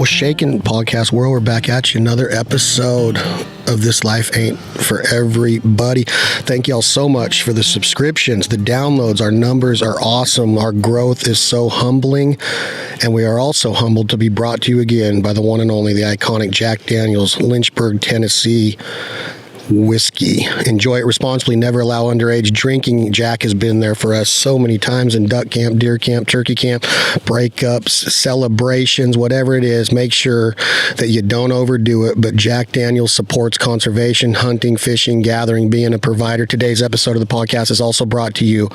What's shaking, podcast world? We're back at you. Another episode of This Life Ain't for Everybody. Thank y'all so much for the subscriptions, the downloads. Our numbers are awesome. Our growth is so humbling. And we are also humbled to be brought to you again by the one and only, the iconic Jack Daniel's Lynchburg, Tennessee whiskey. Enjoy it responsibly. Never allow underage drinking. Jack has been there for us so many times in duck camp, deer camp, turkey camp, breakups, celebrations, whatever it is. Make sure that you don't overdo it. But Jack Daniel's supports conservation, hunting, fishing, gathering, being a provider. Today's episode of the podcast is also brought to you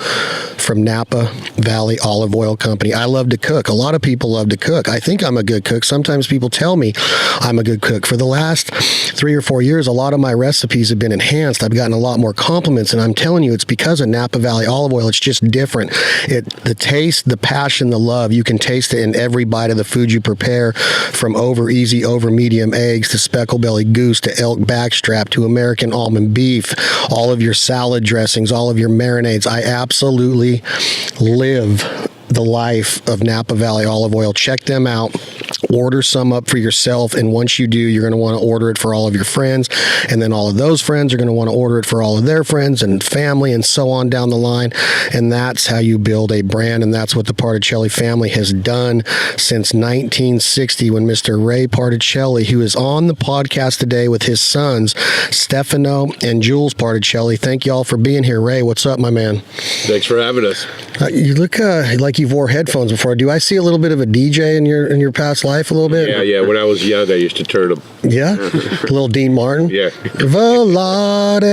from Napa Valley Olive Oil Company. I love to cook. A lot of people love to cook. I think I'm a good cook. Sometimes people tell me I'm a good cook. For the last 3 or 4 years, a lot of my recipes have been enhanced. I've gotten a lot more compliments, and I'm telling you, it's because of Napa Valley olive oil. It's just different. The taste, the passion, the love, you can taste it in every bite of the food you prepare, from over easy, over medium eggs to speckle belly goose to elk backstrap to American almond beef, all of your salad dressings, all of your marinades. I absolutely live the life of Napa Valley olive oil. Check them out. Order some up for yourself, and once you do, you're going to want to order it for all of your friends, and then all of those friends are going to want to order it for all of their friends and family, and so on down the line. And that's how you build a brand, and that's what the Particelli family has done since 1960, when Mr. Ray Particelli, who is on the podcast today with his sons Stefano and Jules Particelli. Thank you all for being here. Ray, what's up, my man? Thanks for having us. You look like you've wore headphones before. Do I see a little bit of a DJ in your past life a little bit? Yeah. When I was young, I used to turn them. Yeah? A little Dean Martin? Yeah. Volare,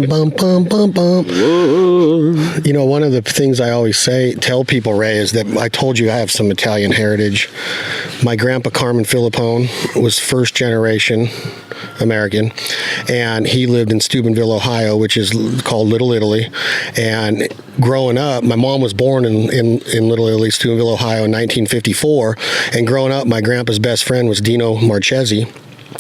bum, bum, bum, bum. Whoa. You know, one of the things I always tell people, Ray, is that I told you I have some Italian heritage. My grandpa, Carmen Filippone, was first generation American, and he lived in Steubenville, Ohio, which is called Little Italy. And growing up, my mom was born in Little Italy, Steubenville, Ohio in 1954. And growing up, my grandpa's best friend was Dino Marchesi,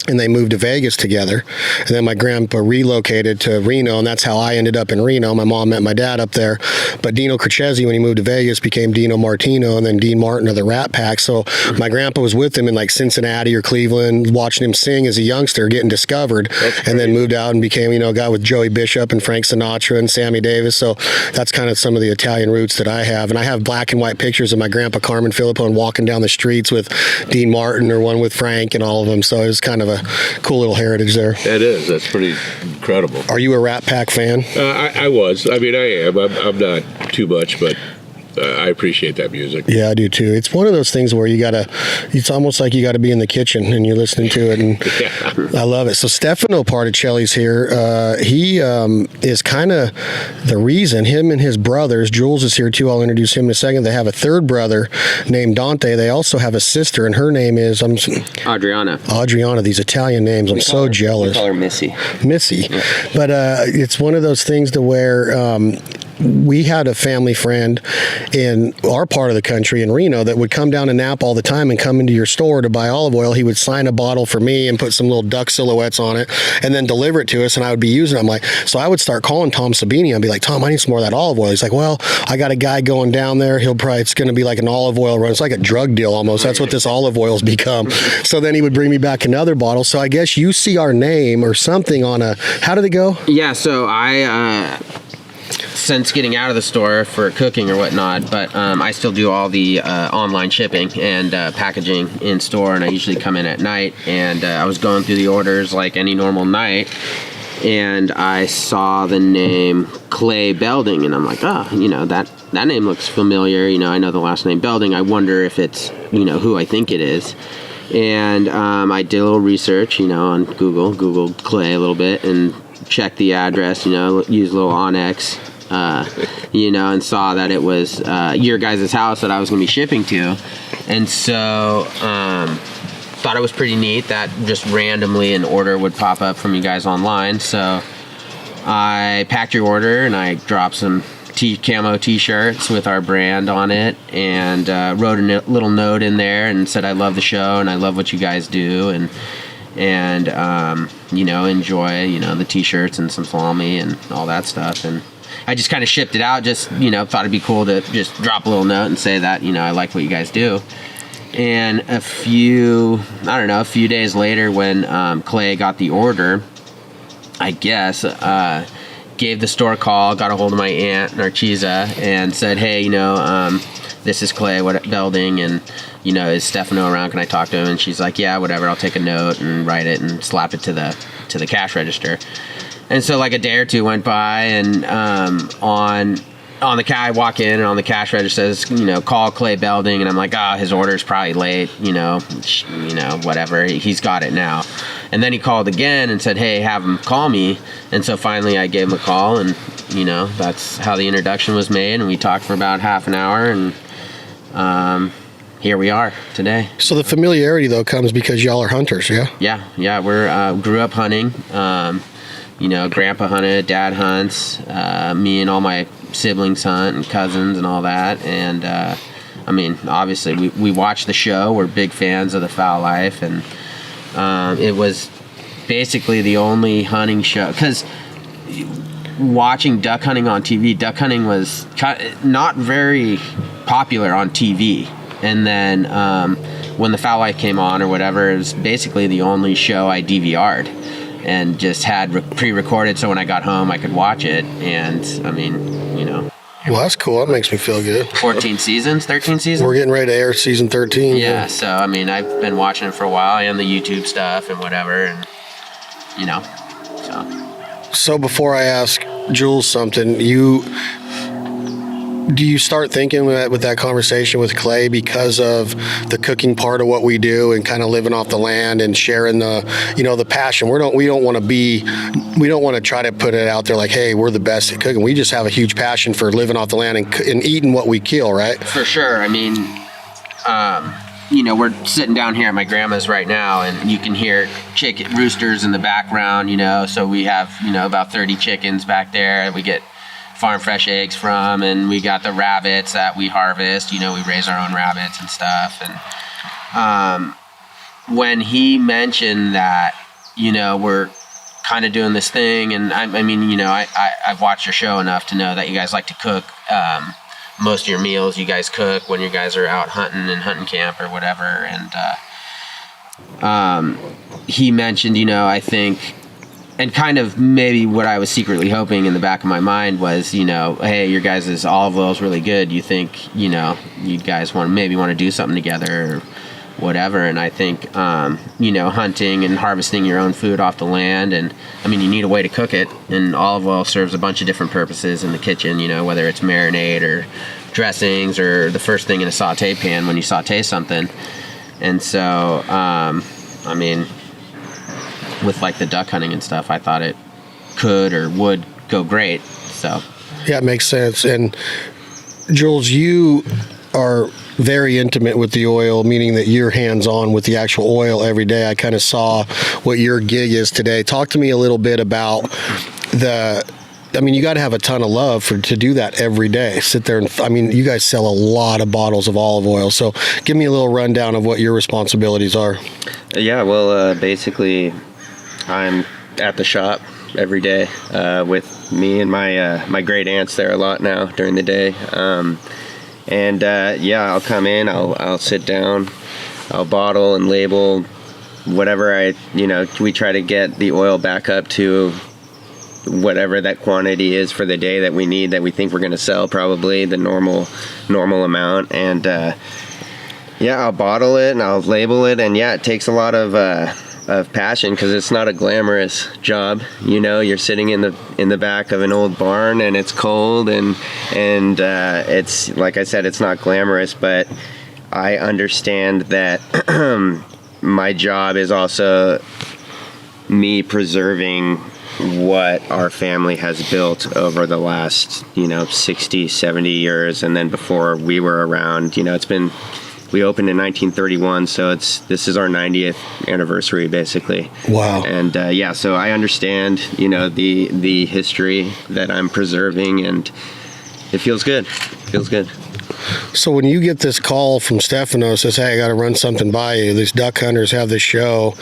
and they moved to Vegas together. And then my grandpa relocated to Reno, and that's how I ended up in Reno. My mom met my dad up there. But Dino Marchesi, when he moved to Vegas, became Dino Martino, and then Dean Martin of the Rat Pack. So my grandpa was with him in like Cincinnati or Cleveland, watching him sing as a youngster, getting discovered, and then moved out and became, a guy with Joey Bishop and Frank Sinatra and Sammy Davis. So that's kind of some of the Italian roots that I have. And I have black and white pictures of my grandpa Carmen Filippone walking down the streets with Dean Martin, or one with Frank, and all of them. So it was kind of a cool little heritage there. That is. That's pretty incredible. Are you a Rat Pack fan? I was. I mean, I am. I'm not too much, but I appreciate that music. Yeah, I do too. It's one of those things where it's almost like you gotta be in the kitchen and you're listening to it, and yeah. I love it. So Stefano Particelli's here. He is kind of the reason. Him and his brothers, Jules is here too. I'll introduce him in a second. They have a third brother named Dante. They also have a sister, and her name is Adriana. These Italian names, I'm so jealous. We call her Missy. Yeah. But it's one of those things to where we had a family friend in our part of the country in Reno that would come down to Napa all the time and come into your store to buy olive oil. He would sign a bottle for me and put some little duck silhouettes on it and then deliver it to us, and I would be using it. So I would start calling Tom Sabini. I'd be like, Tom, I need some more of that olive oil. He's like, well, I got a guy going down there. It's going to be like an olive oil run. It's like a drug deal almost. That's what this olive oil's become. So then he would bring me back another bottle. So I guess you see our name or something on how did it go? Yeah, so I since getting out of the store for cooking or whatnot, but I still do all the online shipping and packaging in store, and I usually come in at night, and I was going through the orders like any normal night, and I saw the name Clay Belding, and I'm like, that name looks familiar. I know the last name Belding. I wonder if it's who I think it is. And I did a little research on Googled Clay a little bit, and checked the address, used a little Onyx, and saw that it was your guys' house that I was going to be shipping to. And so thought it was pretty neat that just randomly an order would pop up from you guys online. So I packed your order, and I dropped some camo t-shirts with our brand on it, and wrote a little note in there and said I love the show and I love what you guys do, and enjoy the t-shirts and some salami and all that stuff. And I just kind of shipped it out, just thought it'd be cool to just drop a little note and say that I like what you guys do. And a few days later, when Clay got the order, I guess, gave the store a call, got a hold of my aunt, Narcisa, and said, hey, this is Clay Belding, and, is Stefano around? Can I talk to him? And she's like, yeah, whatever. I'll take a note and write it and slap it to the cash register. And so like a day or two went by, and on the I walk in, and on the cash register says, call Clay Belding, and I'm like, his order's probably late, whatever, he's got it now. And then he called again and said, hey, have him call me. And so finally I gave him a call, and that's how the introduction was made, and we talked for about half an hour, and here we are today. So the familiarity though comes because y'all are hunters, yeah? Yeah, we're grew up hunting. Grandpa hunted, Dad hunts, me and all my siblings hunt, and cousins and all that. And obviously we watch the show. We're big fans of the Fowl Life, and it was basically the only hunting show, because watching duck hunting on TV, duck hunting was not very popular on TV. And then when the Fowl Life came on or whatever, it was basically the only show I DVR'd and just had pre-recorded, so when I got home I could watch it. And Well, that's cool. That makes me feel good. 13 seasons. We're getting ready to air season 13. Yeah, so I've been watching it for a while, and the YouTube stuff and whatever, and So before I ask Jules something, do you start thinking with that conversation with Clay, because of the cooking part of what we do and kind of living off the land and sharing the passion? We don't want to try to put it out there like, hey, we're the best at cooking. We just have a huge passion for living off the land and eating what we kill, right? For sure. We're sitting down here at my grandma's right now, and you can hear chicken roosters in the background, so we have, about 30 chickens back there that we get farm fresh eggs from, and we got the rabbits that we harvest. We raise our own rabbits and stuff. And when he mentioned that, we're kind of doing this thing, and I've watched your show enough to know that you guys like to cook. Most of your meals you guys cook when you guys are out hunting in hunting camp or whatever. And he mentioned, I think, and kind of maybe what I was secretly hoping in the back of my mind was, hey, your guys' olive oil is really good. You think, you guys want to do something together or whatever. And I think, hunting and harvesting your own food off the land, and you need a way to cook it. And olive oil serves a bunch of different purposes in the kitchen, whether it's marinade or dressings or the first thing in a saute pan when you saute something. And so, with like the duck hunting and stuff, I thought it could or would go great. So yeah, it makes sense. And Jules, you are very intimate with the oil, meaning that you're hands-on with the actual oil every day. I kind of saw what your gig is today. Talk to me a little bit about you got to have a ton of love to do that every day. Sit there and, you guys sell a lot of bottles of olive oil. So give me a little rundown of what your responsibilities are. Yeah, well, basically, I'm at the shop every day with me and my great aunts there a lot now during the day. I'll come in, I'll sit down, I'll bottle and label whatever we try to get the oil back up to whatever that quantity is for the day that we need, that we think we're going to sell, probably the normal amount. And I'll bottle it and I'll label it, and it takes a lot of passion, because it's not a glamorous job. You're sitting in the back of an old barn, and it's cold, and it's, like I said, it's not glamorous, but I understand that my job is also me preserving what our family has built over the last 60, 70 years. And then before we were around, we opened in 1931, so this is our 90th anniversary, basically. Wow. And so I understand, the history that I'm preserving, and it feels good. So when you get this call from Stefano, says, hey, I got to run something by you, these duck hunters have this show,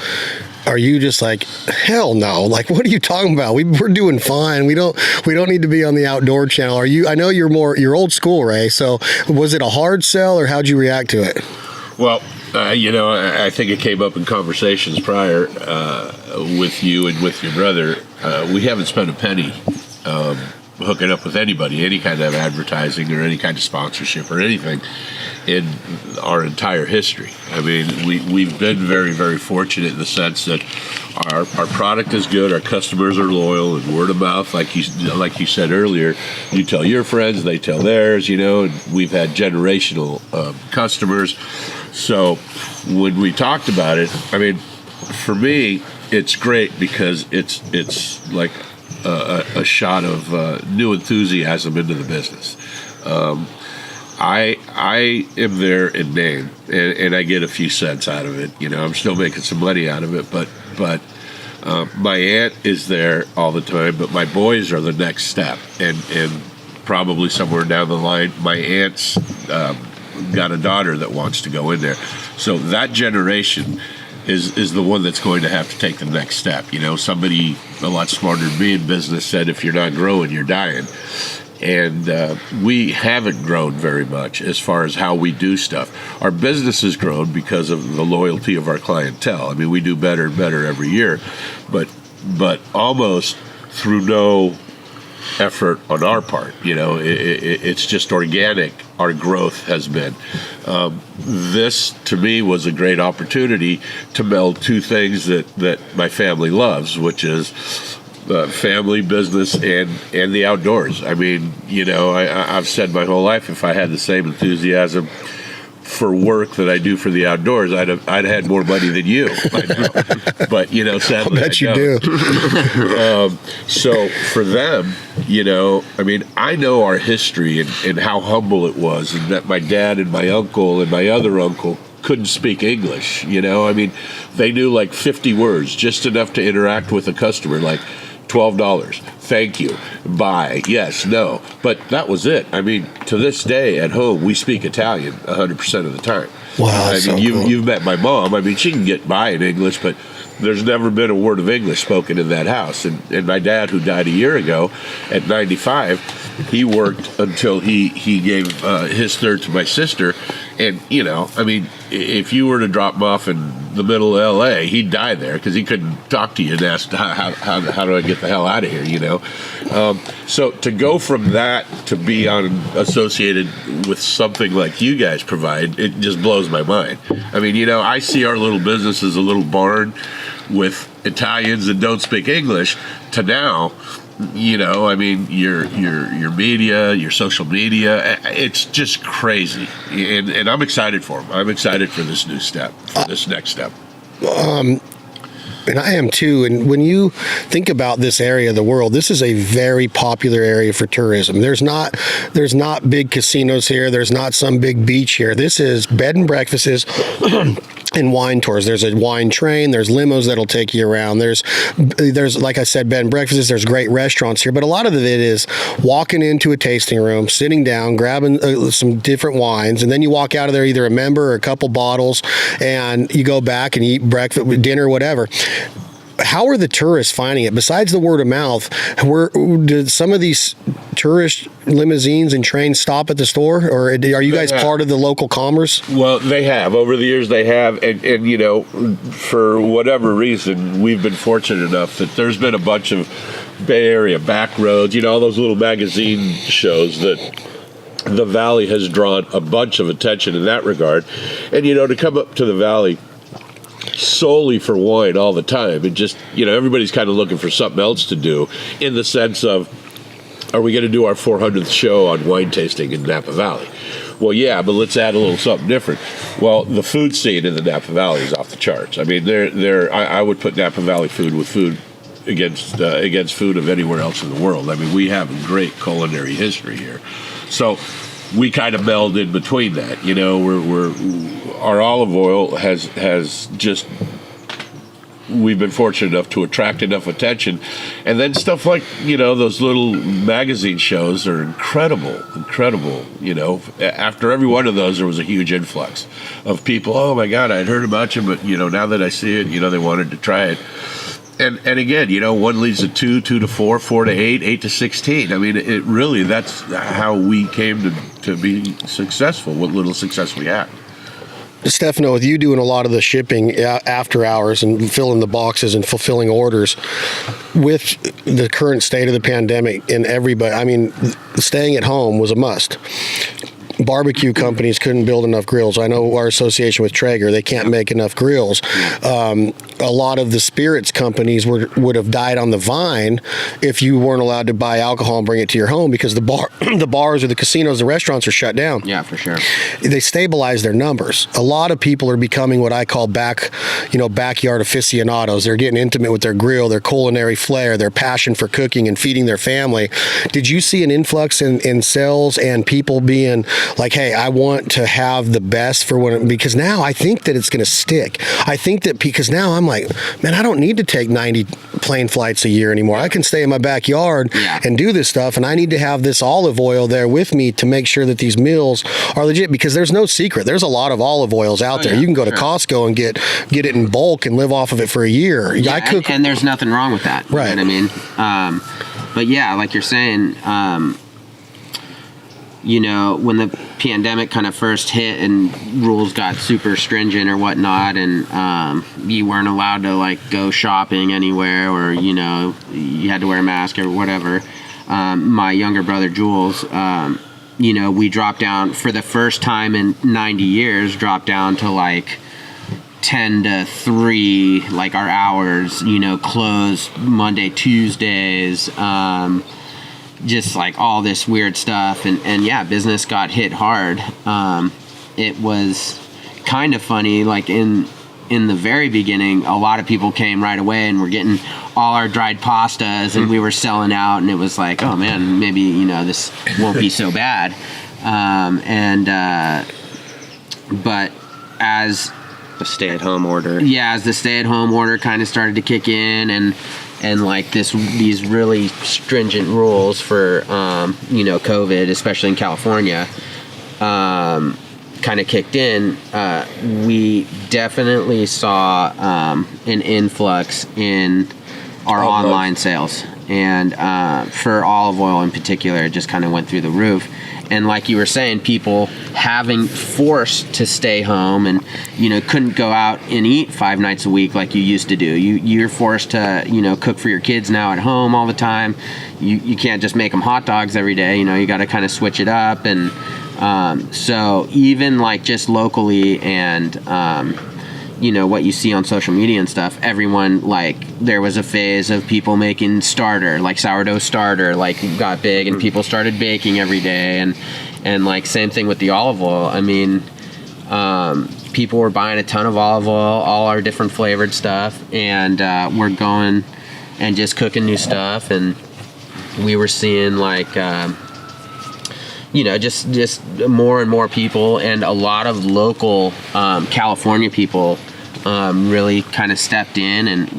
are you just like, hell no? Like, what are you talking about? We're doing fine. We don't need to be on the outdoor channel. Are you? I know you're old school, Ray. So was it a hard sell, or how'd you react to it? Well, I think it came up in conversations prior with you and with your brother. We haven't spent a penny hooking up with anybody, any kind of advertising or any kind of sponsorship or anything in our entire history. I mean, we've been very, very fortunate in the sense that our product is good, our customers are loyal, and word of mouth, like you said earlier, you tell your friends, they tell theirs, and we've had generational customers. So when we talked about it, I mean, for me, it's great because it's like a shot of new enthusiasm into the business. I am there in name, and I get a few cents out of it. I'm still making some money out of it, but my aunt is there all the time. But my boys are the next step, and probably somewhere down the line, my aunt's got a daughter that wants to go in there. So that generation is the one that's going to have to take the next step. Somebody a lot smarter than me in business said, if you're not growing, you're dying. And we haven't grown very much as far as how we do stuff. Our business has grown because of the loyalty of our clientele. I mean, we do better and better every year, but almost through no effort on our part. It's just organic. Our growth has been. This, to me, was a great opportunity to meld two things that my family loves, which is family, business, and the outdoors. I mean, I've said my whole life, if I had the same enthusiasm for work that I do for the outdoors, I'd had more money than you. But sadly, I bet you do. So for them, I mean, I know our history and how humble it was, and that my dad and my uncle and my other uncle couldn't speak English. I mean, they knew like 50 words, just enough to interact with a customer, like $12, thank you, bye, yes, no. But that was it. I mean, to this day at home, we speak Italian 100% of the time. Wow, I mean, you've met my mom. I mean, she can get by in English, but there's never been a word of English spoken in that house. And my dad, who died a year ago at 95, he worked until he gave his third to my sister. And, I mean, if you were to drop him off in the middle of L.A., he'd die there because he couldn't talk to you and ask, how do I get the hell out of here, So to go from that to be associated with something like you guys provide, it just blows my mind. I mean, I see our little business as a little barn with Italians that don't speak English to now, I mean, your media, your social media, it's just crazy. And I'm excited for them. I'm excited for this new step, for this next step. And I am too. And when you think about this area of the world, this is a very popular area for tourism. There's not big casinos here. There's not some big beach here. This is bed and breakfasts and wine tours. There's a wine train. There's limos that'll take you around. There's like I said, bed and breakfasts. There's great restaurants here, but a lot of it is walking into a tasting room, sitting down, grabbing some different wines, and then you walk out of there either a member or a couple bottles, and you go back and eat breakfast, dinner, whatever. How are the tourists finding it? Besides the word of mouth, did some of these tourist limousines and trains stop at the store, or are you guys part of the local commerce? Well, they have. Over the years, they have. And for whatever reason, we've been fortunate enough that there's been a bunch of Bay Area back roads, all those little magazine shows that the Valley has drawn a bunch of attention in that regard. And, to come up to the Valley solely for wine all the time, and just everybody's kind of looking for something else to do, in the sense of, are we going to do our 400th show on wine tasting in Napa Valley? Well, yeah, but let's add a little something different. Well, the food scene in the Napa Valley is off the charts. I mean, I would put Napa Valley food with food against food of anywhere else in the world. I mean, we have a great culinary history here. So we kind of meld in between that. Our olive oil has just, we've been fortunate enough to attract enough attention. And then stuff like, those little magazine shows are incredible. After every one of those, there was a huge influx of people. Oh my God, I'd heard about you, but now that I see it, they wanted to try it. And again, one leads to 2 to 4, 4 to 8, 8 to 16. I mean, it really, that's how we came to be successful, what little success we had. Stefano, with you doing a lot of the shipping after hours and filling the boxes and fulfilling orders, with the current state of the pandemic and everybody, I mean, staying at home was a must. Barbecue companies couldn't build enough grills. I know our association with Traeger, they can't make enough grills. A lot of the spirits companies would have died on the vine if you weren't allowed to buy alcohol and bring it to your home, because the bars or the casinos, the restaurants are shut down. Yeah, for sure. They stabilize their numbers. A lot of people are becoming what I call backyard aficionados. They're getting intimate with their grill, their culinary flair, their passion for cooking and feeding their family. Did you see an influx in sales and people being like, hey, I want to have the best for when, because now I think that it's going to stick. I think that because now I'm like, man, I don't need to take 90 plane flights a year anymore. I can stay in my backyard and do this stuff, and I need to have this olive oil there with me to make sure that these meals are legit, because there's no secret. There's a lot of olive oils out there. You can go to Costco and get it in bulk and live off of it for a year. Yeah, I cook, and there's nothing wrong with that. Right. You know what I mean? But yeah, like you're saying, when the pandemic kind of first hit and rules got super stringent or whatnot, and you weren't allowed to like go shopping anywhere, or you had to wear a mask or whatever. My younger brother Jules, we dropped down for the first time in 90 years, dropped down to like 10 to 3, like our hours, closed Monday, Tuesdays, just like all this weird stuff. And yeah, business got hit hard. It was kind of funny, like in the very beginning, a lot of people came right away and were getting all our dried pastas, and we were selling out, and it was like, oh man, maybe, this won't be so bad. But as the stay-at-home order. Yeah, as the stay-at-home order kind of started to kick in, and like these really stringent rules for COVID, especially in California, kind of kicked in, we definitely saw an influx in our online sales, and for olive oil in particular, it just kind of went through the roof. And like you were saying, people having forced to stay home and, couldn't go out and eat 5 nights a week like you used to do. You're forced to, cook for your kids now at home all the time. You can't just make them hot dogs every day. You got to kind of switch it up. And so even like just locally and, what you see on social media and stuff, everyone, like, there was a phase of people making sourdough starter, like, got big, and people started baking every day, and like, same thing with the olive oil. I mean, people were buying a ton of olive oil, all our different flavored stuff, and we're going and just cooking new stuff, and we were seeing, like, just more and more people, and a lot of local California people really kind of stepped in and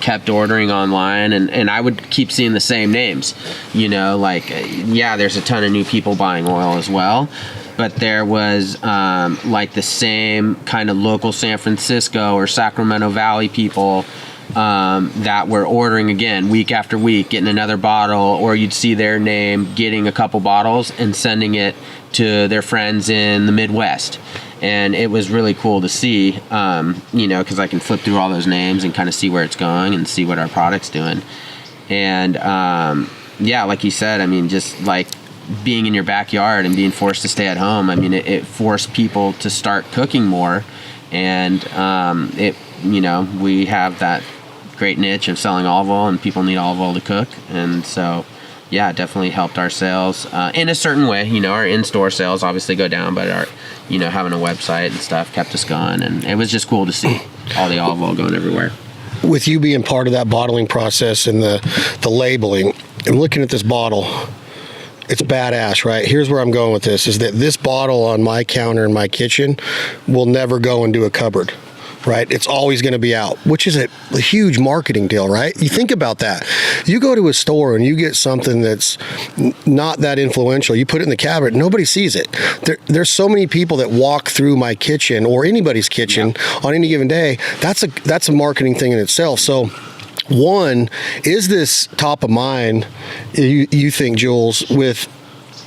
kept ordering online, and I would keep seeing the same names, there's a ton of new people buying oil as well, but there was like the same kind of local San Francisco or Sacramento Valley people that were ordering again week after week, getting another bottle, or you'd see their name getting a couple bottles and sending it to their friends in the Midwest. And it was really cool to see, because I can flip through all those names and kind of see where it's going and see what our product's doing. And like you said, I mean, just like being in your backyard and being forced to stay at home, I mean, it forced people to start cooking more. And we have that great niche of selling olive oil, and people need olive oil to cook. And so, yeah, it definitely helped our sales in a certain way. Our in-store sales obviously go down, but our, having a website and stuff kept us going. And it was just cool to see all the olive oil going everywhere. With you being part of that bottling process and the labeling, and looking at this bottle, it's badass, right? Here's where I'm going with this, is that this bottle on my counter in my kitchen will never go into a cupboard, right? It's always going to be out, which is a huge marketing deal, right? You think about that. You go to a store and you get something that's not that influential. You put it in the cabinet, nobody sees it. There's so many people that walk through my kitchen or anybody's kitchen on any given day. That's a marketing thing in itself. So, one, is this top of mind, you think, Jules, with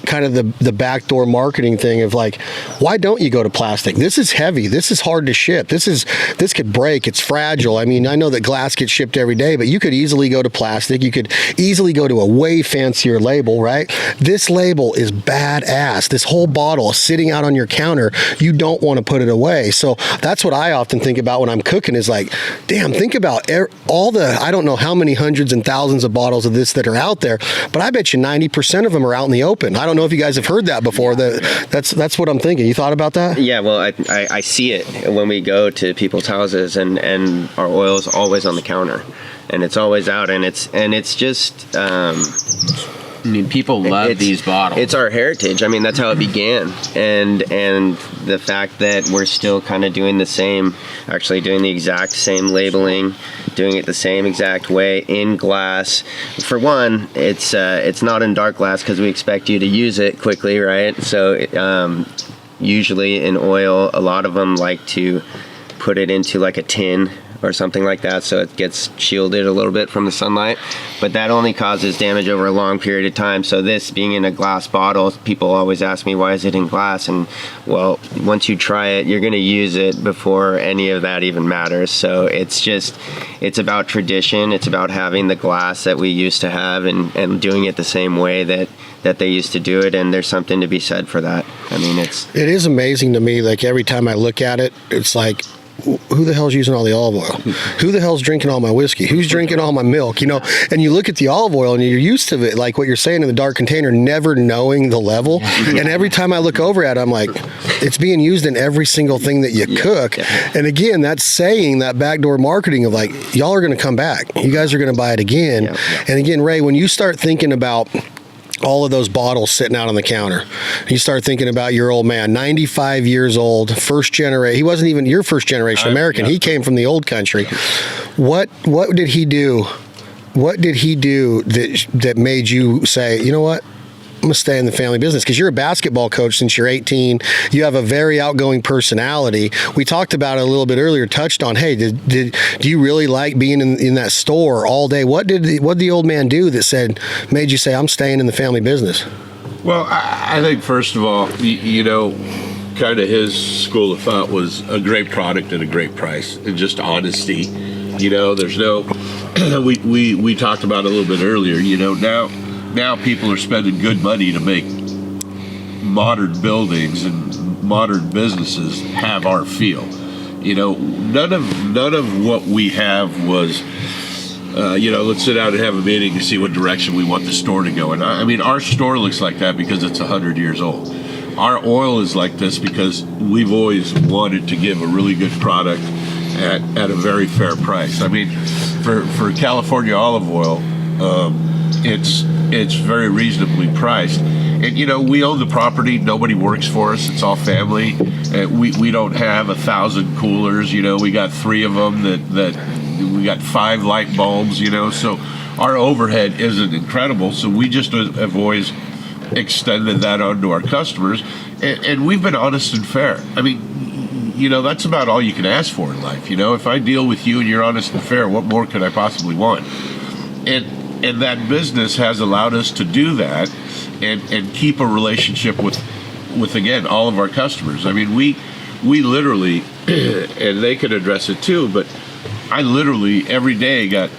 kind of the backdoor marketing thing of like, why don't you go to plastic? This is heavy. This is hard to ship. This could break. It's fragile. I mean, I know that glass gets shipped every day, but you could easily go to plastic. You could easily go to a way fancier label, right? This label is badass. This whole bottle is sitting out on your counter. You don't want to put it away. So that's what I often think about when I'm cooking is like, damn, think about all the, I don't know how many hundreds and thousands of bottles of this that are out there, but I bet you 90% of them are out in the open. I don't know if you guys have heard that before. That's what I'm thinking. You thought about that? Yeah, well, I see it when we go to people's houses, and our oil is always on the counter, and it's always out, and it's just. I mean, people love these bottles. It's our heritage. I mean, that's how it began, and the fact that we're still kind of doing the exact same labeling, doing it the same exact way in glass. For one, it's not in dark glass because we expect you to use it quickly, right? So usually in oil, a lot of them like to put it into like a tin or something like that, so it gets shielded a little bit from the sunlight, but that only causes damage over a long period of time. So this being in a glass bottle, people always ask me, why is it in glass? And well, once you try it, you're going to use it before any of that even matters. So it's about tradition. It's about having the glass that we used to have and doing it the same way that they used to do it, and there's something to be said for that. I mean, it is amazing to me. Like every time I look at it, it's like, who the hell's using all the olive oil? Who the hell's drinking all my whiskey? Who's drinking all my milk? You know, and you look at the olive oil and you're used to it, like what you're saying in the dark container, never knowing the level. And every time I look over at it, I'm like, it's being used in every single thing that you cook. And again, that's saying that backdoor marketing of like, y'all are going to come back. You guys are going to buy it again. And again, Ray, when you start thinking about all of those bottles sitting out on the counter, you start thinking about your old man, 95 years old, first generation. He wasn't even your first generation American. He came from the old country. What did he do? What did he do that made you say, you know what, I'm going to stay in the family business? Because you're a basketball coach since you're 18. You have a very outgoing personality. We talked about it a little bit earlier, touched on, hey, do you really like being in that store all day? What did the old man do that made you say, I'm staying in the family business? Well, I think, first of all, you know, kind of his school of thought was a great product at a great price and just honesty. You know, there's no, we talked about it a little bit earlier, you know, now people are spending good money to make modern buildings and modern businesses have our feel. You know, none of what we have was, you know, let's sit down and have a meeting and see what direction we want the store to go. And I mean, our store looks like that because it's 100 years old. Our oil is like this because we've always wanted to give a really good product at a very fair price. I mean, for California olive oil, it's very reasonably priced, and you know, we own the property. Nobody works for us. It's all family. We don't have 1,000 coolers. You know, we got 3 of them. That we got 5 light bulbs. You know, so our overhead isn't incredible. So we just have always extended that onto our customers, and we've been honest and fair. I mean, you know, that's about all you can ask for in life. You know, if I deal with you and you're honest and fair, what more could I possibly want? And that business has allowed us to do that and keep a relationship with again, all of our customers. I mean, we literally, and they can address it too, but I literally every day got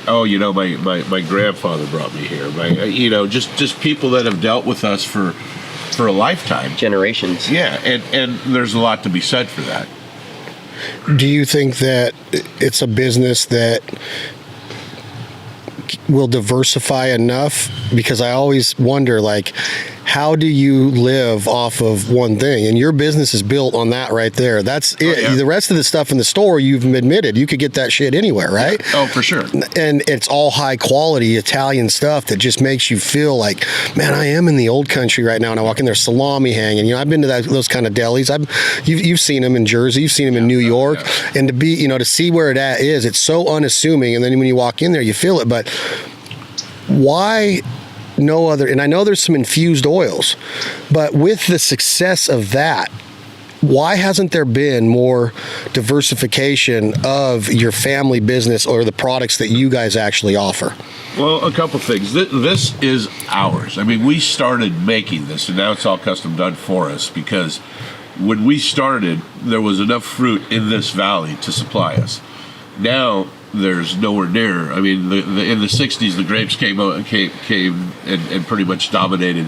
oh, you know, my grandfather brought me here. You know, just people that have dealt with us for a lifetime. Generations. Yeah, and there's a lot to be said for that. Do you think that it's a business that will diversify enough? Because I always wonder, like, how do you live off of one thing? And your business is built on that right there. That's it. Yeah. The rest of the stuff in the store, you've admitted you could get that shit anywhere, right? Yeah. Oh, for sure. And it's all high quality Italian stuff that just makes you feel like, man, I am in the old country right now. And I walk in there, salami hanging. You know, I've been to those kind of delis. You've seen them in Jersey, you've seen them in New York, and to be, you know, to see where it is, it's so unassuming. And then when you walk in there, you feel it. But why no other? And I know there's some infused oils, but with the success of that, why hasn't there been more diversification of your family business or the products that you guys actually offer? Well, a couple things. This is ours. I mean, we started making this, and now it's all custom done for us because when we started, there was enough fruit in this valley to supply us. Now, there's nowhere near. I mean, in the 60s, the grapes came and pretty much dominated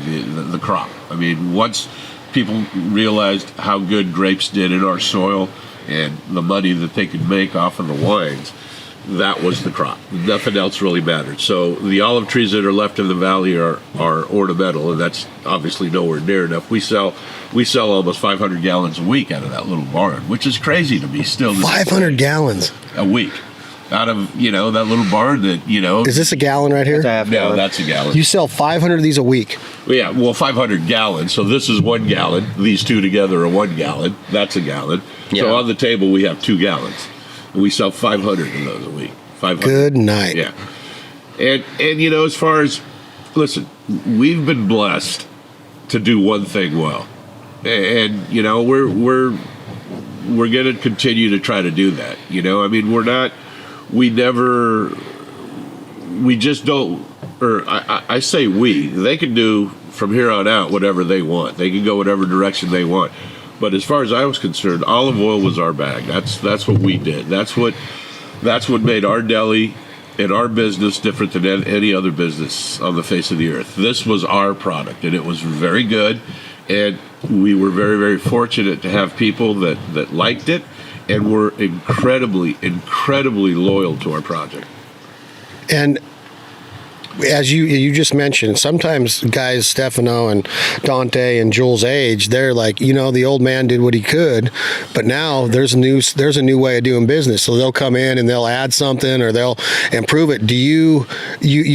the crop. I mean, once people realized how good grapes did in our soil and the money that they could make off of the wines, that was the crop. Nothing else really mattered. So the olive trees that are left in the valley are ornamental, and that's obviously nowhere near enough. We sell almost 500 gallons a week out of that little barn, which is crazy to me still. 500 gallons a week out of that little barn that Is this a gallon right here? No, that's a gallon. You sell 500 of these a week. Yeah, well, 500 gallons. So this is 1 gallon. These two together are 1 gallon. That's a gallon. Yeah. So on the table we have 2 gallons. We sell 500 of those a week. 500. Good night. Yeah. And as far as, listen, we've been blessed to do one thing well. And we're going to continue to try to do that. I mean, we just don't, or I say they can do from here on out whatever they want. They can go whatever direction they want. But as far as I was concerned, olive oil was our bag. That's what we did. That's what made our deli and our business different than any other business on the face of the earth. This was our product, and it was very good. And we were very, very fortunate to have people that liked it and were incredibly, incredibly loyal to our project. And as you just mentioned, sometimes guys, Stefano and Dante and Jules' age, they're like, the old man did what he could, but now there's a new way of doing business. So they'll come in and they'll add something or they'll improve it. Do you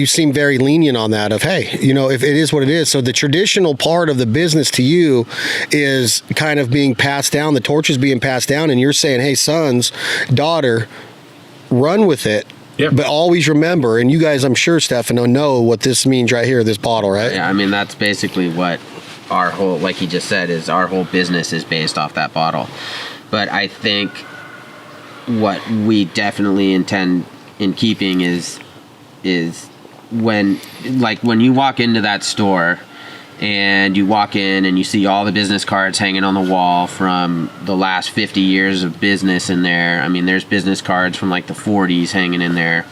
seem very lenient on that of, hey, if it is what it is. So the traditional part of the business to you is kind of being passed down, the torch is being passed down, and you're saying, hey, sons, daughter, run with it. Yep. But always remember, and you guys, I'm sure, Stefano, know what this means right here, this bottle, right? Yeah, I mean, that's basically what our whole, like he just said, is our whole business is based off that bottle. But I think what we definitely intend in keeping is when you walk into that store and you walk in and you see all the business cards hanging on the wall from the last 50 years of business in there. I mean, there's business cards from like the 40s hanging in there.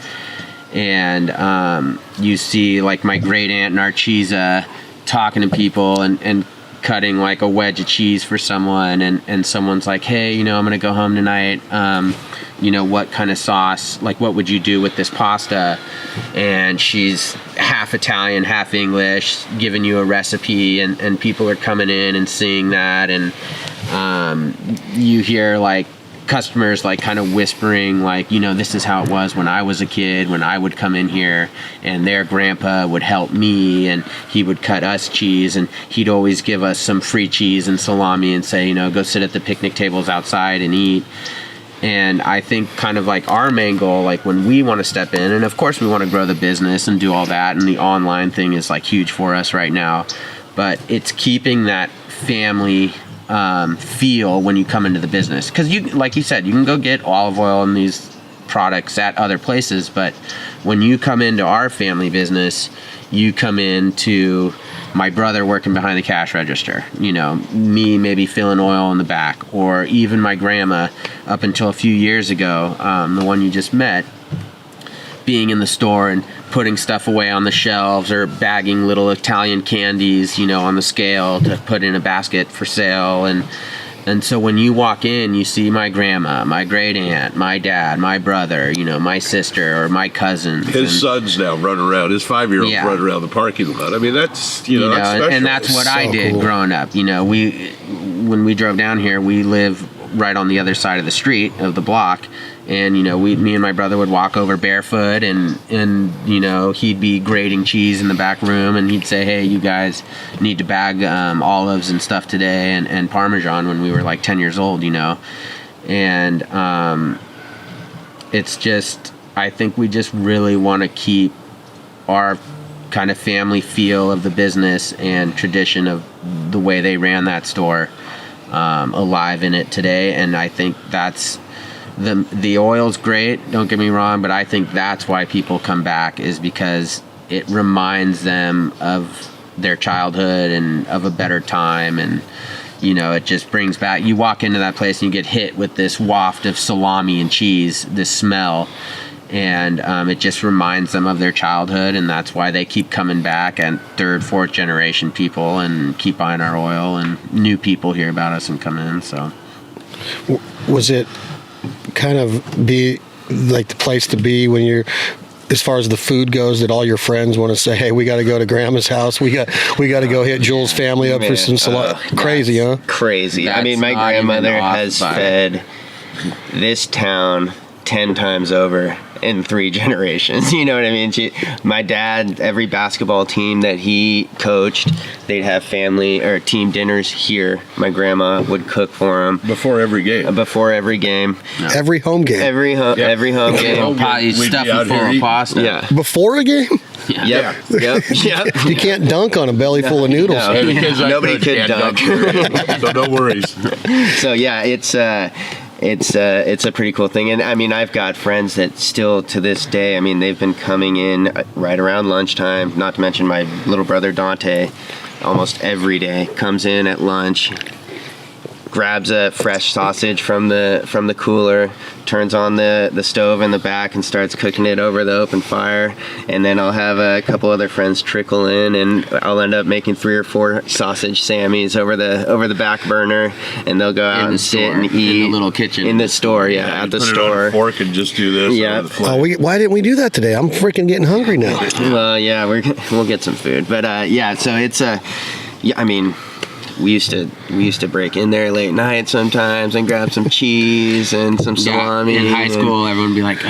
And you see like my great aunt Narcisa talking to people and cutting like a wedge of cheese for someone. And someone's like, hey, I'm going to go home tonight. What kind of sauce, like what would you do with this pasta? And she's half Italian, half English, giving you a recipe, and people are coming in and seeing that. And you hear like customers like kind of whispering like, this is how it was when I was a kid, when I would come in here and their grandpa would help me and he would cut us cheese and he'd always give us some free cheese and salami and say, go sit at the picnic tables outside and eat. And I think kind of like our main goal, like when we want to step in, and of course we want to grow the business and do all that, and the online thing is like huge for us right now, but it's keeping that family feel when you come into the business. Because you, like you said, you can go get olive oil and these products at other places, but when you come into our family business, you come into my brother working behind the cash register, me maybe filling oil in the back, or even my grandma up until a few years ago, the one you just met, being in the store and putting stuff away on the shelves or bagging little Italian candies, on the scale to put in a basket for sale. And so when you walk in, you see my grandma, my great aunt, my dad, my brother, my sister or my cousins. His son's now running around. His 5-year-old running around the parking lot. I mean, that's that's special. And that's what I did cool. growing up. When we drove down here, we live right on the other side of the street of the block. And, me and my brother would walk over barefoot and he'd be grating cheese in the back room and he'd say, hey, you guys need to bag olives and stuff today and Parmesan when we were like 10 years old, And it's just, I think we just really want to keep our kind of family feel of the business and tradition of the way they ran that store alive in it today. And I think that's the oil's great, don't get me wrong, but I think that's why people come back, is because it reminds them of their childhood and of a better time. And it just brings back, you walk into that place and you get hit with this waft of salami and cheese, this smell, and it just reminds them of their childhood, and that's why they keep coming back, and third, fourth generation people, and keep buying our oil, and new people hear about us and come in. So Was it kind of be like the place to be when you're, as far as the food goes, that all your friends want to say, hey, we got to go to Grandma's house, we got to go hit Jules' family up for some salami? Crazy, huh? Crazy. I mean, my That's not grandmother even off has by- fed this town 10 times over in 3 generations. You know what I mean? My dad, every basketball team that he coached, they'd have family or team dinners here. My grandma would cook for them Before every game. before every game. Every home game. Every home game. Pie, We'd be stuff out full here of eating. pasta. Yeah. Before a game? Yep. You can't dunk on a belly full of noodles. No. And the kids I Nobody coach could can't dunk. so no worries. So yeah, it's a pretty cool thing. And I mean, I've got friends that still to this day, I mean, they've been coming in right around lunchtime, not to mention my little brother Dante, almost every day comes in at lunch, grabs a fresh sausage from the cooler, turns on the stove in the back and starts cooking it over the open fire. And then I'll have a couple other friends trickle in, and I'll end up making 3 or 4 sausage Sammies over the back burner, and they'll go out the and sit store, and eat in the little kitchen. in the store. Yeah, at the Put it on a store. fork and just do this. Yeah. over the flame. Why didn't we do that today? I'm freaking getting hungry now. Well, yeah, we'll get some food, but yeah. So it's I mean, we used to break in there late night sometimes and grab some cheese and some salami. In high and- school, everyone would be like,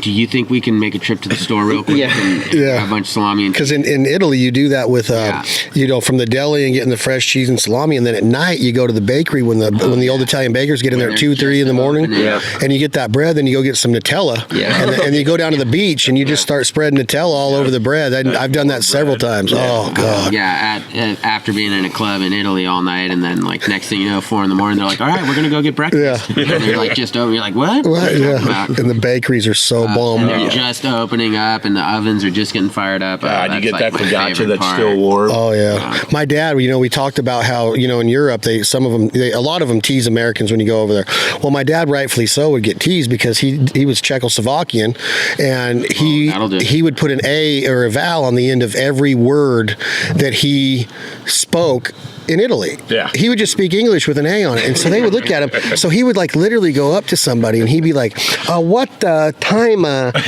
do you think we can make a trip to the store real quick Yeah. and Yeah. grab a bunch of salami? And Because in Italy, you do that with, from the deli and getting the fresh cheese and salami, and then at night you go to the bakery when the old Italian bakers get in there at 2, 3 in the morning, Yeah. and you get that bread. Then you go get some Nutella, Yeah. and you go down to the beach and you just start spreading Nutella all over the bread. I've done that several times. Oh God. yeah, after being in a club in Italy all night, and then like next thing you know, 4 a.m, they're like, all right, we're gonna go get breakfast. Yeah. And you're like just over. You're like, what? What? are you talking Yeah. about? And the bakeries are so And bomb. they're just opening up, and the ovens are just getting fired up. And you That's get like that my focaccia favorite that's part. still warm. Oh yeah, my dad. We talked about how in Europe a lot of them tease Americans when you go over there. Well, my dad, rightfully so, would get teased because he was Czechoslovakian, and that'll do. he would put an A or a vowel on the end of every word that he spoke in Italy. Yeah. He would just speak English with an A on it. And so they would look at him. So he would like literally go up to somebody and he'd be like, what time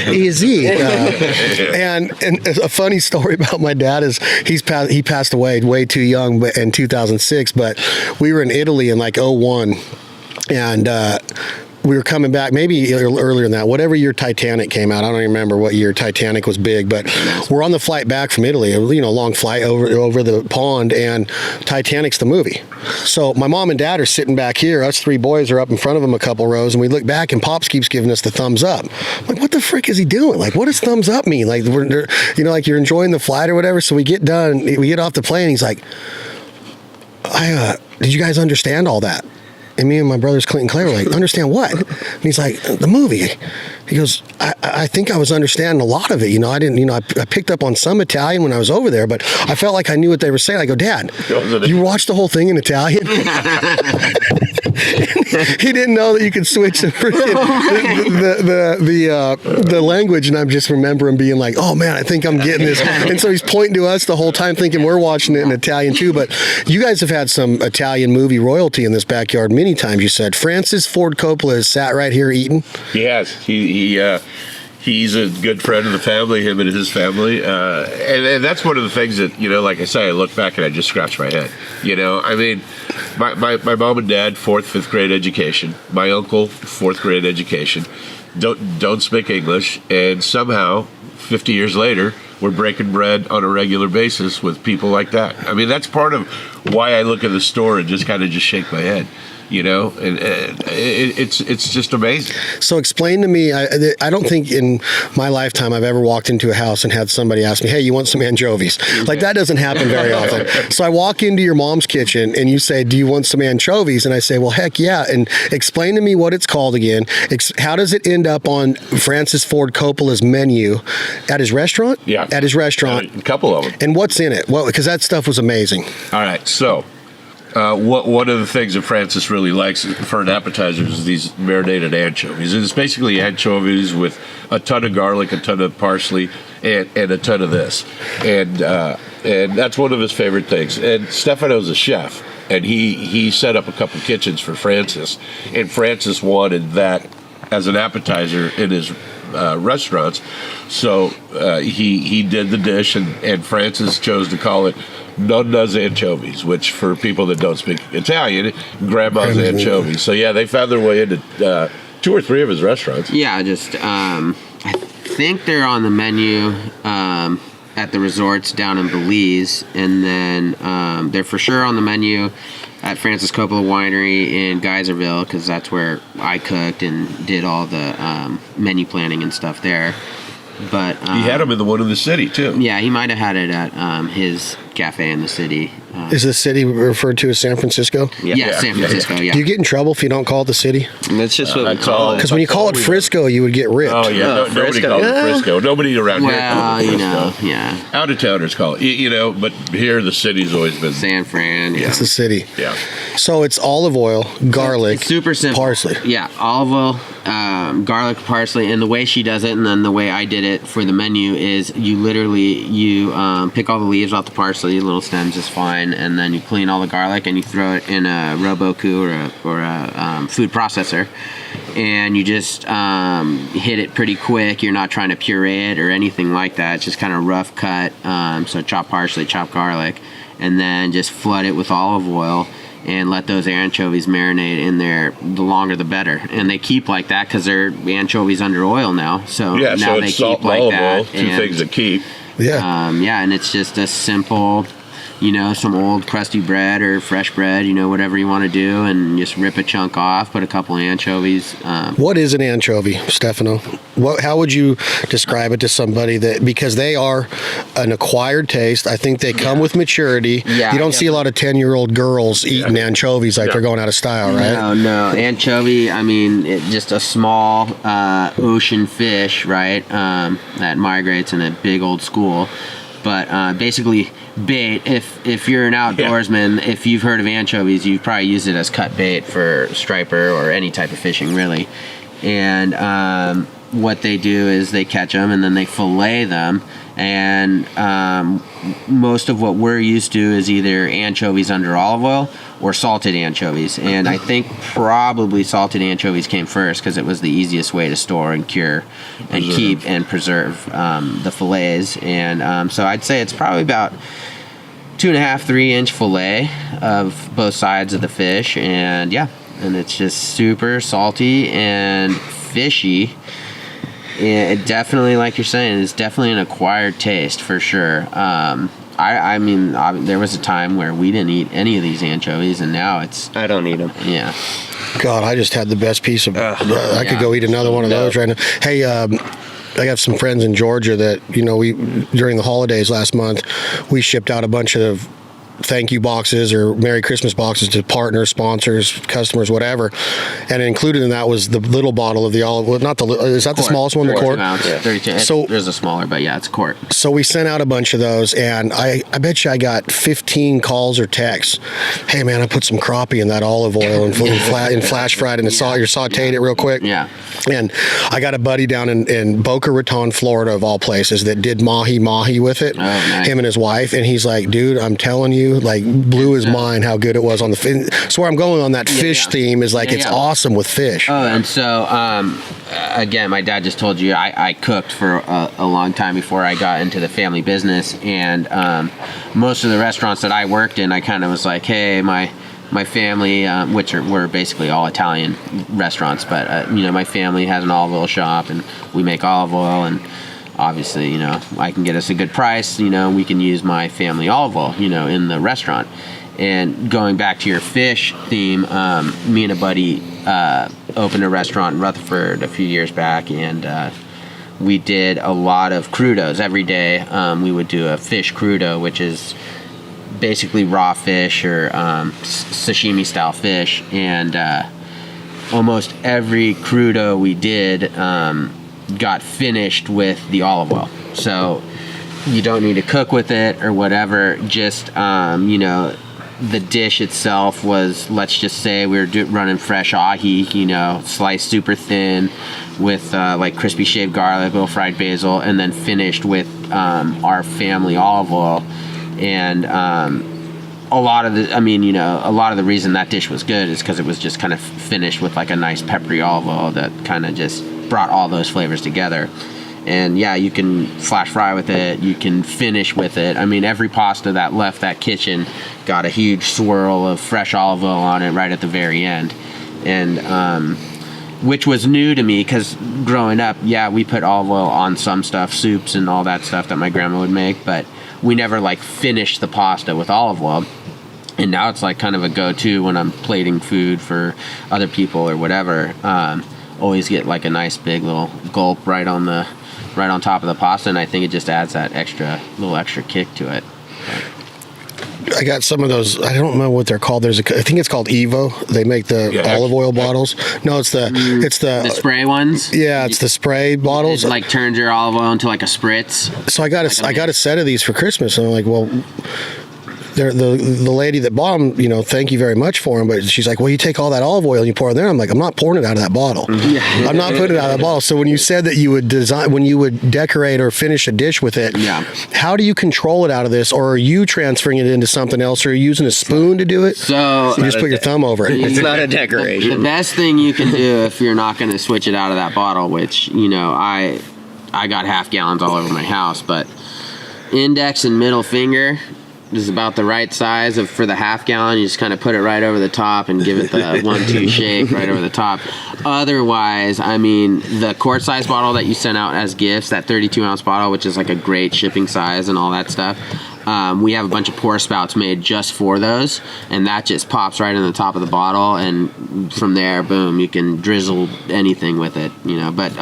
is it? And a funny story about my dad is he passed away way too young in 2006, but we were in Italy in like 2001. And we were coming back, maybe earlier than that, whatever year Titanic came out. I don't even remember what year Titanic was big, but we're on the flight back from Italy, a long flight over the pond, and Titanic's the movie. So my mom and dad are sitting back here. Us 3 boys are up in front of them a couple rows, and we look back, and Pops keeps giving us the thumbs up. I'm like, what the frick is he doing? Like, what does thumbs up mean? Like, like you're enjoying the flight or whatever. So we get done, we get off the plane. He's like, did you guys understand all that? And me and my brothers Clint and Claire were like, understand what? And he's like, the movie. He goes, I think I was understanding a lot of it. I didn't, I picked up on some Italian when I was over there, but I felt like I knew what they were saying. I go, Dad, you watched the whole thing in Italian? He didn't know that you could switch the the language, and I just remember him being like, "Oh man, I think I'm getting this." And so he's pointing to us the whole time, thinking we're watching it in Italian too. But you guys have had some Italian movie royalty in this backyard many times. You said Francis Ford Coppola has sat right here eating. He has. He's a good friend of the family, him and his family. And that's one of the things that, like I say, I look back and I just scratch my head. I mean, my mom and dad, 4th, 5th grade education. My uncle, 4th grade education. Don't speak English. And somehow, 50 years later, we're breaking bread on a regular basis with people like that. I mean, that's part of why I look at the store and just kind of just shake my head. And it's just amazing. So explain to me, I don't think in my lifetime I've ever walked into a house and had somebody ask me, hey, you want some anchovies? Like, that doesn't happen very often. So I walk into your mom's kitchen and you say, do you want some anchovies? And I say, well, heck yeah. And explain to me what it's called again. How does it end up on Francis Ford Coppola's menu at his restaurant? Yeah. At his restaurant. A couple of them. And what's in it? Well, because that stuff was amazing. All right, so one of the things that Francis really likes for an appetizer is these marinated anchovies. And it's basically anchovies with a ton of garlic, a ton of parsley, and a ton of this. And that's one of his favorite things. And Stefano's a chef, and he set up a couple kitchens for Francis. And Francis wanted that as an appetizer in his restaurants. So he did the dish, and Francis chose to call it Nonna's Anchovies, which for people that don't speak Italian, Grandma's Anchovies. So yeah, they found their way into 2 or 3 of his restaurants. Yeah, just I think they're on the menu at the resorts down in Belize, and then they're for sure on the menu at Francis Coppola Winery in Geyserville, because that's where I cooked and did all the menu planning and stuff there. But he had them in the one in the city too. Yeah, he might have had it at his cafe in the city. Is the city referred to as San Francisco? Yeah, San Francisco, yeah. Do you get in trouble if you don't call it the city? That's just what we that's call all. it. Because when you call it Frisco, you would get ripped. Oh yeah, nobody Frisco. calls it Frisco. Nobody around here calls it Well, Frisco. yeah. Out of towners call it, but here the city's always been. San Fran, yeah. It's the city. Yeah. So it's olive oil, garlic, It's super simple. parsley. Yeah, olive oil, garlic, parsley, and the way she does it, and then the way I did it for the menu is you pick all the leaves off the parsley, little stems is fine, and then you clean all the garlic and you throw it in a Roboku or a food processor, and you just hit it pretty quick. You're not trying to puree it or anything like that. It's just kind of rough cut. So chop parsley, chop garlic, and then just flood it with olive oil and let those anchovies marinate in there. The longer the better, and they keep like that because they're anchovies under oil now. So Yeah, now so they it's salt keep and like olive that. oil, two things that keep. Yeah. Yeah, and it's just a simple, some old crusty bread or fresh bread, whatever you want to do, and just rip a chunk off, put a couple anchovies. What is an anchovy, Stefano? How would you describe it to somebody because they are an acquired taste? I think they come with maturity. Yeah, you don't see a lot of 10-year-old girls eating anchovies like they're going out of style, right? No. Anchovy, just a small ocean fish, right, that migrates in a big old school. But basically, bait, if you're an outdoorsman, if you've heard of anchovies, you've probably used it as cut bait for striper or any type of fishing, really. And what they do is they catch them and then they fillet them. And most of what we're used to is either anchovies under olive oil or salted anchovies. And I think probably salted anchovies came first because it was the easiest way to store and cure and keep and preserve the fillets. And so I'd say it's probably about 2.5, 3-inch fillet of both sides of the fish. And and it's just super salty and fishy. Yeah, it definitely, like you're saying, it's definitely an acquired taste for sure. There was a time where we didn't eat any of these anchovies, and now I don't eat them. Yeah. God, I just had the best piece of. I could go eat another one of those right now. Hey, I have some friends in Georgia that we during the holidays last month, we shipped out a bunch of thank you boxes or Merry Christmas boxes to partners, sponsors, customers, whatever. And included in that was the little bottle of the olive oil. Is that the smallest one, the quart? 32. So there's a smaller, but yeah, it's a quart. So we sent out a bunch of those, and I bet you I got 15 calls or texts. Hey man, I put some crappie in that olive oil and flash fried and you sauteed it real quick. Yeah. And I got a buddy down in Boca Raton, Florida, of all places, that did mahi with it. Oh, nice. Him and his wife, and he's like, dude, I'm telling you, like, blew his mind how good it was on the fish. So where I'm going on that fish theme is like, it's awesome with fish. Oh, and so again, my dad just told you I cooked for a long time before I got into the family business, and most of the restaurants that I worked in, I kind of was like, hey, my family, which were basically all Italian restaurants, but my family has an olive oil shop, and we make olive oil, and obviously, I can get us a good price, we can use my family olive oil, in the restaurant. And going back to your fish theme, me and a buddy opened a restaurant in Rutherford a few years back, and we did a lot of crudos every day. We would do a fish crudo, which is basically raw fish or sashimi style fish, and almost every crudo we did got finished with the olive oil. So you don't need to cook with it or whatever. Just the dish itself was, let's just say we were running fresh ahi, sliced super thin with like crispy shaved garlic, little fried basil, and then finished with our family olive oil. And a lot of the reason that dish was good is because it was just kind of finished with like a nice peppery olive oil that kind of just brought all those flavors together. And yeah, you can flash fry with it, you can finish with it. I mean, every pasta that left that kitchen got a huge swirl of fresh olive oil on it right at the very end. And which was new to me, because growing up, yeah, we put olive oil on some stuff, soups and all that stuff that my grandma would make, but we never like finished the pasta with olive oil. And now it's like kind of a go-to when I'm plating food for other people or whatever. Always get like a nice big little gulp right on top of the pasta, and I think it just adds that little extra kick to it. I got some of those. I don't know what they're called. I think it's called Evo. They make the olive oil bottles. No, it's the spray ones. Yeah, it's the spray bottles. It like turns your olive oil into like a spritz. So I got a set of these for Christmas, and I'm like, well, the lady that bought them, thank you very much for them, but she's like, well, you take all that olive oil and you pour it there. I'm like, I'm not pouring it out of that bottle. I'm not putting it out of that bottle. So when you said that you would decorate or finish a dish with it, how do you control it out of this? Or are you transferring it into something else? Or are you using a spoon to do it? So you just put your thumb over it. It's not a decoration. The best thing you can do if you're not going to switch it out of that bottle, which, I got half gallons all over my house, but index and middle finger is about the right size for the half gallon. You just kind of put it right over the top and give it the 1-2 shake right over the top. Otherwise, I mean, the quart size bottle that you sent out as gifts, that 32 ounce bottle, which is like a great shipping size and all that stuff, we have a bunch of pour spouts made just for those, and that just pops right in the top of the bottle, and from there, boom, you can drizzle anything with it, but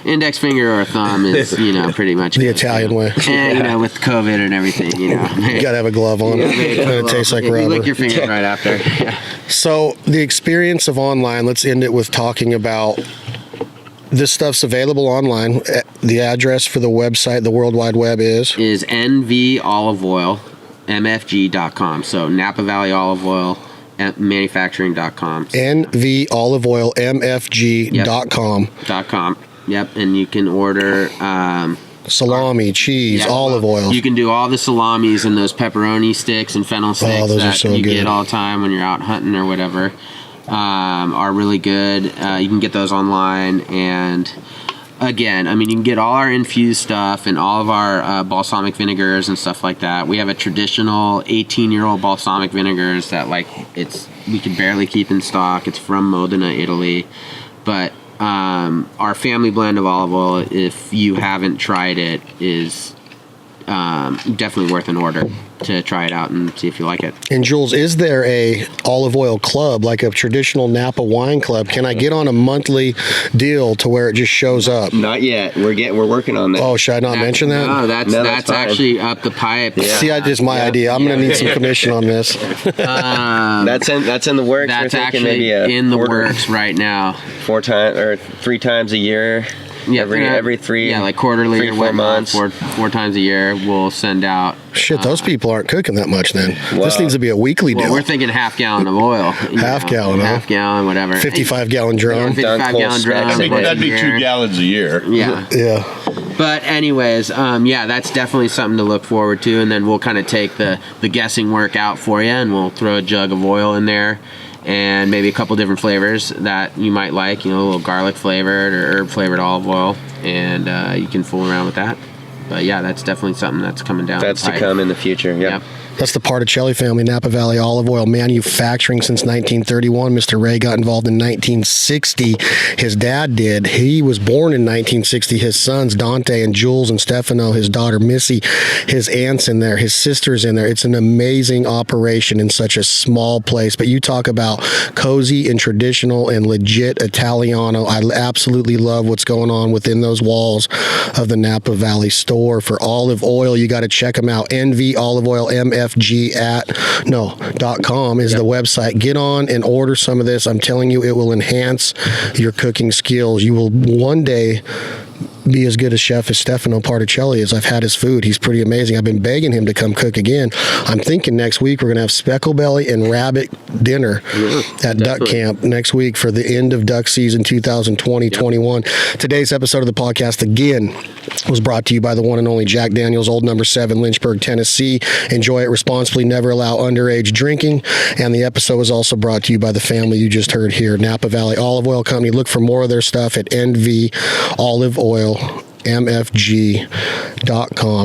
index finger or a thumb is, pretty much the Italian way. And, with COVID and everything, you gotta have a glove on it. It tastes like rubber. You lick your fingers right after. So the experience of online, let's end it with talking about this stuff's available online. The address for the website, the World Wide Web is nvoliveoilmfg.com. So Napa Valley Olive Oil manufacturing.com. nvoliveoilmfg.com. Yep, and you can order salami, cheese, olive oil. You can do all the salamis and those pepperoni sticks and fennel sticks that you get all the time when you're out hunting or whatever. Are really good. You can get those online, and again, I mean, you can get all our infused stuff and all of our balsamic vinegars and stuff like that. We have a traditional 18-year-old balsamic vinegars that we can barely keep in stock. It's from Modena, Italy, but our family blend of olive oil, if you haven't tried it, is definitely worth an order to try it out and see if you like it. And Jules, is there a olive oil club, like a traditional Napa wine club? Can I get on a monthly deal to where it just shows up? Not yet. We're working on that. Oh, should I not mention that? No, that's actually up the pipe. Yeah. See, that is my idea. I'm going to need some commission on this. That's in the works. That's actually in the works right now. 3 times a year. Yeah, every 3, like quarterly 3 or 4 months. 4 times a year, we'll send out. Shit, those people aren't cooking that much then. Well, this needs to be a weekly deal. We're thinking half gallon of oil. Half gallon, whatever. 55-gallon drum. 55-gallon drum. That'd be 2 gallons a year. Yeah. Yeah. But anyways, that's definitely something to look forward to, and then we'll kind of take the guessing work out for you, and we'll throw a jug of oil in there. And maybe a couple different flavors that you might like, a little garlic flavored or herb flavored olive oil, and you can fool around with that. But yeah, that's definitely something that's coming down. That's to come in the future. Yep. That's the Particelli family, Napa Valley olive oil manufacturing since 1931. Mr. Ray got involved in 1960. His dad did. He was born in 1960. His sons, Dante and Jules and Stefano, his daughter, Missy, his aunt's in there, his sister's in there. It's an amazing operation in such a small place. But you talk about cozy and traditional and legit Italiano. I absolutely love what's going on within those walls of the Napa Valley store. For olive oil, you got to check them out. NV Olive Oil MFG .com is the website. Get on and order some of this. I'm telling you, it will enhance your cooking skills. You will one day be as good a chef as Stefano Particelli is. I've had his food. He's pretty amazing. I've been begging him to come cook again. I'm thinking next week we're going to have speckle belly and rabbit dinner at Duck Camp next week for the end of duck season 2020-21. Today's episode of the podcast, again, was brought to you by the one and only Jack Daniels, Old Number 7, Lynchburg, Tennessee. Enjoy it responsibly. Never allow underage drinking. And the episode was also brought to you by the family you just heard here, Napa Valley Olive Oil Company. Look for more of their stuff at NV Olive Oil MFG.com,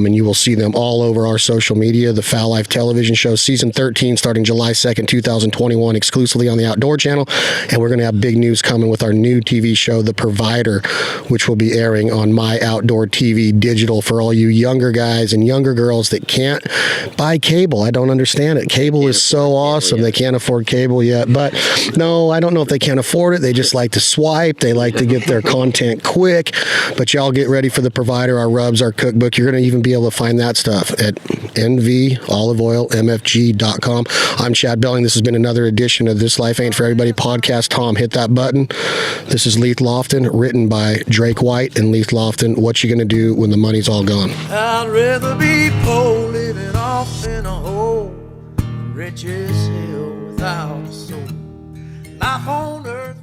and you will see them all over our social media. The Foul Life television show, season 13, starting July 2nd, 2021, exclusively on the Outdoor Channel. And we're going to have big news coming with our new TV show, The Provider, which will be airing on My Outdoor TV Digital for all you younger guys and younger girls that can't buy cable. I don't understand it. Cable is so awesome. They can't afford cable yet. But no, I don't know if they can't afford it. They just like to swipe. They like to get their content quick. But y'all get ready for The Provider, our rubs, our cookbook. You're going to even be able to find that stuff at nvoliveoilmfg.com. I'm Chad Belling. This has been another edition of This Life Ain't For Everybody podcast. Tom, hit that button. This is Leith Lofton, written by Drake White and Leith Lofton. What you going to do when the money's all gone? I'd rather be poor living off in a hole, rich as hell without a soul. Life on earth